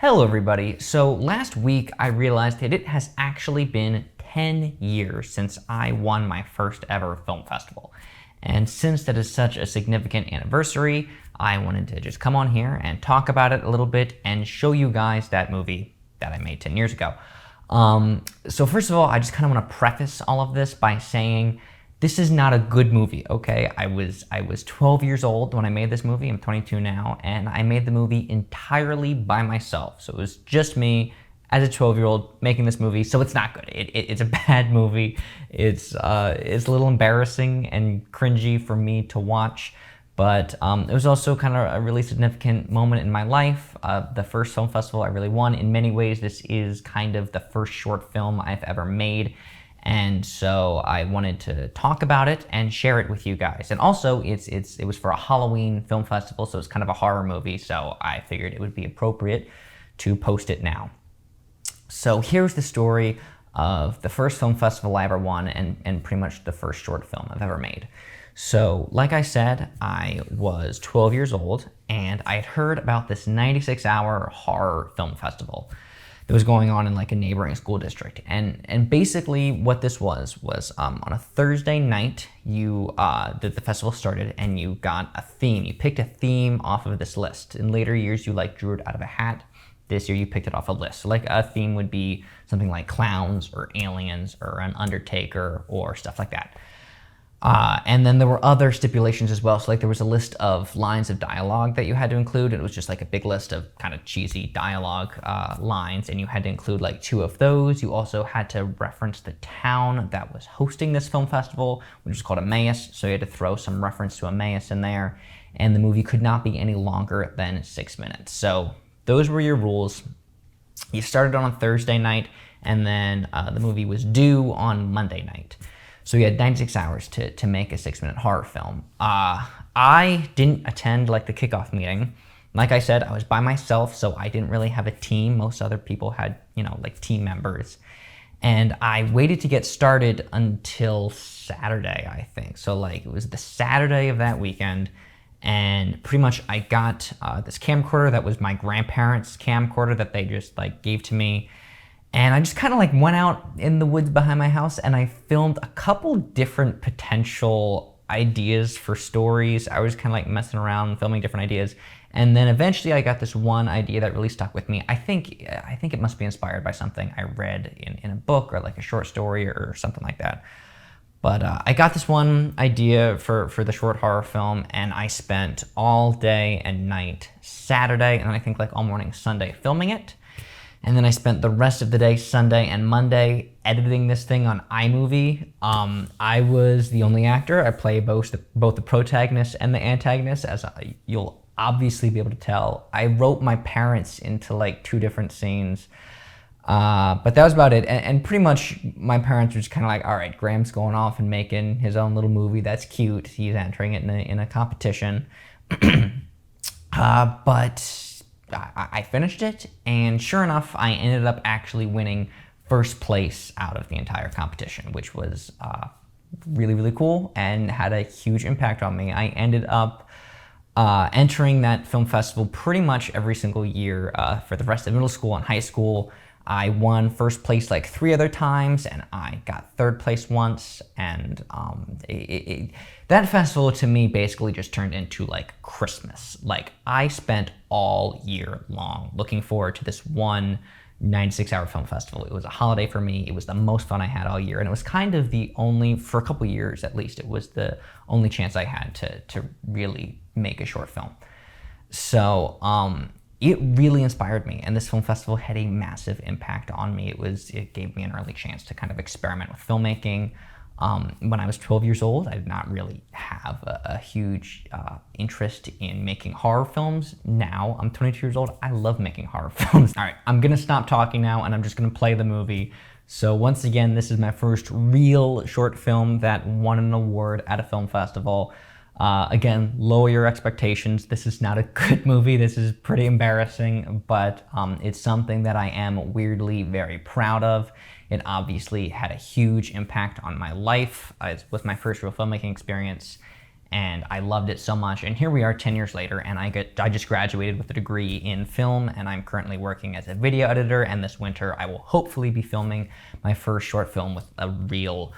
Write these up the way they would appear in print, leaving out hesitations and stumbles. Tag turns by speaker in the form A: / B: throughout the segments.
A: Hello everybody. So last week I realized that it has actually been 10 years since I won my first ever film festival. And since that is such a significant anniversary, I wanted to just come on here and talk about it a little bit and show you guys that movie that I made 10 years ago. So first of all, I just kind of want to preface all of this by saying this is not a good movie, okay? I was 12 years old when I made this movie. I'm 22 now, and I made the movie entirely by myself. So it was just me as a 12-year-old making this movie. So it's not good. It's a bad movie. It's a little embarrassing and cringy for me to watch. But it was also kind of a really significant moment in my life. The first film festival I really won. In many ways, this is kind of the first short film I've ever made. And so I wanted to talk about it and share it with you guys. And also, it was for a Halloween film festival, so it's kind of a horror movie, so I figured it would be appropriate to post it now. So here's the story of the first film festival I ever won and pretty much the first short film I've ever made. So, like I said, I was 12 years old, and I had heard about this 96-hour horror film festival that was going on in like a neighboring school district. And basically what this was on a Thursday night, the festival started and you got a theme. You picked a theme off of this list. In later years, you like drew it out of a hat. This year you picked it off a list. So like a theme would be something like clowns or aliens or an undertaker or stuff like that. And then there were other stipulations as well. So like there was a list of lines of dialogue that you had to include. And it was just like a big list of kind of cheesy dialogue lines. And you had to include like 2 of those. You also had to reference the town that was hosting this film festival, which is called Emmaus. So you had to throw some reference to Emmaus in there. And the movie could not be any longer than 6 minutes. So those were your rules. You started on a Thursday night, and then the movie was due on Monday night. So you had 96 hours to make a 6-minute horror film. I didn't attend like the kickoff meeting. Like I said, I was by myself, so I didn't really have a team. Most other people had, like team members. And I waited to get started until Saturday, I think. So like it was the Saturday of that weekend. And pretty much I got this camcorder that was my grandparents' camcorder that they just like gave to me. And I just kind of like went out in the woods behind my house and I filmed a couple different potential ideas for stories. I was kind of like messing around, filming different ideas. And then eventually I got this one idea that really stuck with me. I think it must be inspired by something I read in a book or like a short story or something like that. But I got this one idea for the short horror film, and I spent all day and night Saturday, and then I think like all morning Sunday filming it. And then I spent the rest of the day, Sunday and Monday, editing this thing on iMovie. I was the only actor. I play both the protagonist and the antagonist, as you'll obviously be able to tell. I wrote my parents into like 2 different scenes. But that was about it. And pretty much my parents were just kind of like, all right, Graham's going off and making his own little movie. That's cute. He's entering it in a competition. But I finished it, and sure enough, I ended up actually winning first place out of the entire competition, which was really, really cool and had a huge impact on me. I ended up entering that film festival pretty much every single year for the rest of middle school and high school. I won first place like 3 other times, and I got 3rd place once. And that festival to me basically just turned into like Christmas. Like I spent all year long looking forward to this one 96-hour film festival. It was a holiday for me. It was the most fun I had all year, and it was kind of the only, for a couple years at least, it was the only chance I had to really make a short film. So it really inspired me, and this film festival had a massive impact on me. It gave me an early chance to kind of experiment with filmmaking. When I was 12 years old, I did not really have a huge interest in making horror films. Now, I'm 22 years old, I love making horror films. All right, I'm gonna stop talking now, and I'm just gonna play the movie. So once again, this is my first real short film that won an award at a film festival. Again, lower your expectations. This is not a good movie. This is pretty embarrassing, but it's something that I am weirdly very proud of. It obviously had a huge impact on my life. It was my first real filmmaking experience, and I loved it so much. And here we are 10 years later, and I just graduated with a degree in film, and I'm currently working as a video editor, and this winter I will hopefully be filming my first short film with a real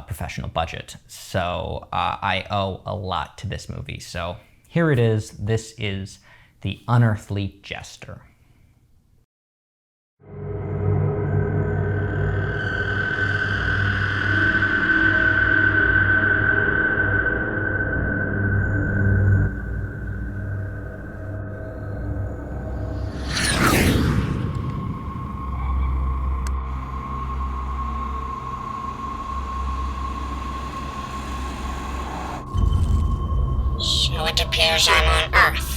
A: professional budget. So I owe a lot to this movie. So here it is. This is The Unearthly Jester.
B: So it appears I'm on Earth.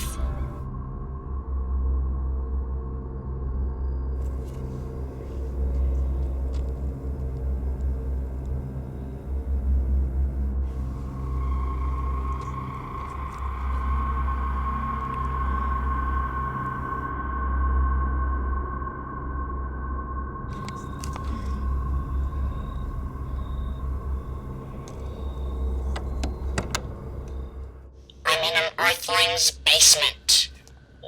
B: I'm in an Earthling's basement.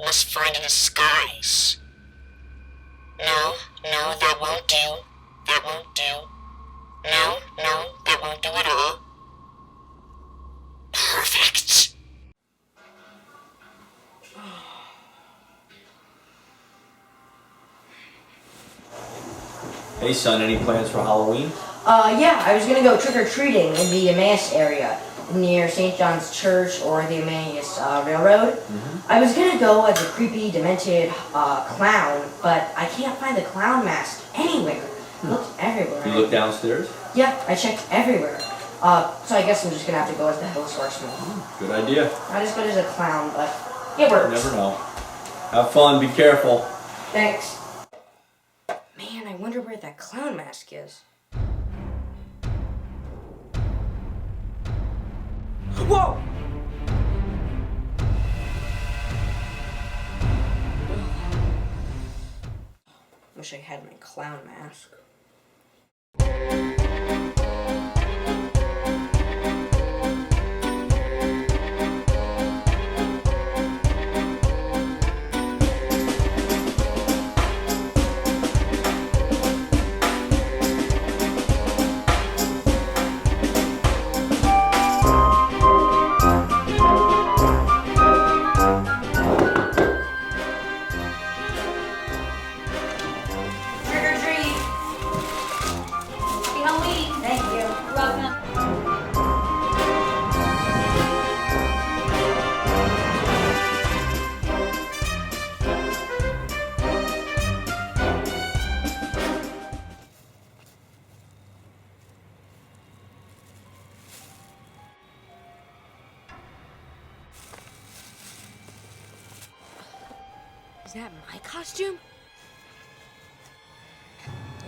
B: Must find a disguise. No, that won't do. That won't do. No, that won't do at all. Perfect.
C: Hey son, any plans for Halloween?
D: Yeah, I was gonna go trick-or-treating in the Emmaus area, near St. John's Church or the Emmaus Railroad. I was gonna go as a creepy, demented clown, but I can't find the clown mask anywhere. I looked everywhere.
C: You look downstairs?
D: Yeah, I checked everywhere. So I guess I'm just gonna have to go as the Headless Horseman.
C: Good idea.
D: Not as good as a clown, but it works.
C: Never know. Have fun, be careful.
D: Thanks. Man, I wonder where that clown mask is. Whoa! Wish I had my clown mask. Is that my costume?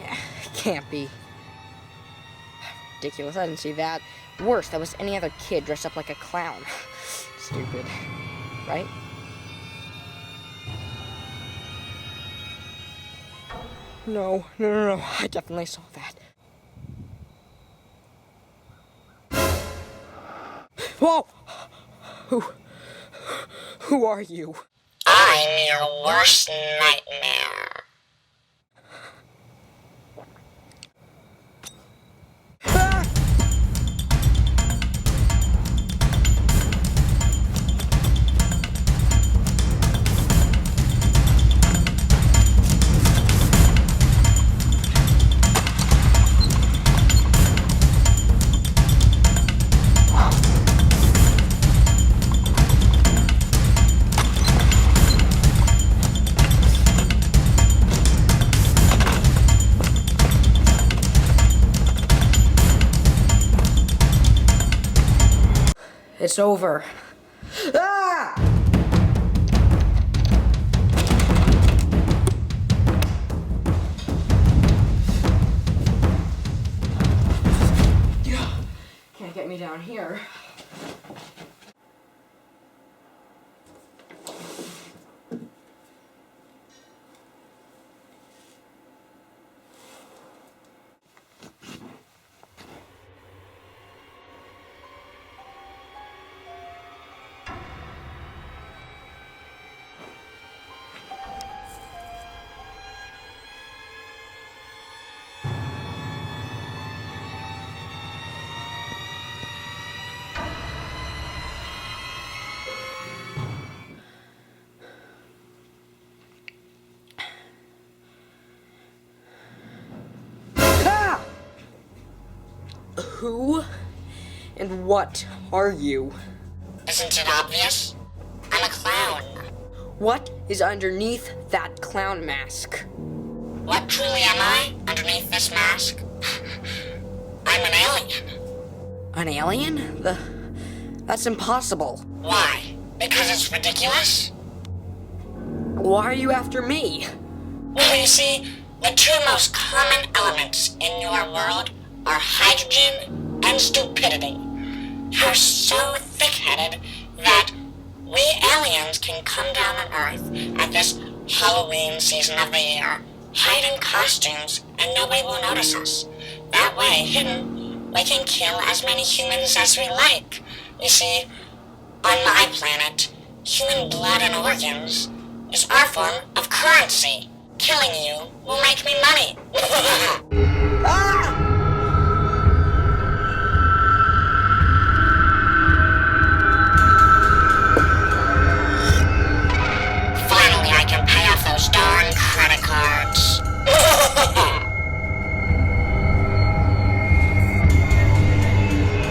D: Yeah, can't be. Ridiculous, I didn't see that. Worse, that was any other kid dressed up like a clown. Stupid, right? No, I definitely saw that. Whoa! Who are you?
B: I'm your worst nightmare.
D: It's over. Ah! Can't get me down here.
E: Who and what are you?
B: Isn't it obvious? I'm a clown.
E: What is underneath that clown mask?
B: What truly am I underneath this mask? I'm an alien.
E: An alien? That's impossible.
B: Why? Because it's ridiculous?
E: Why are you after me?
B: Well, you see, the two most common elements in your world are hydrogen and stupidity. You're so thick-headed that we aliens can come down on Earth at this Halloween season of the year, hide in costumes, and nobody will notice us. That way, hidden, we can kill as many humans as we like. You see, on my planet, human blood and organs is our form of currency. Killing you will make me money.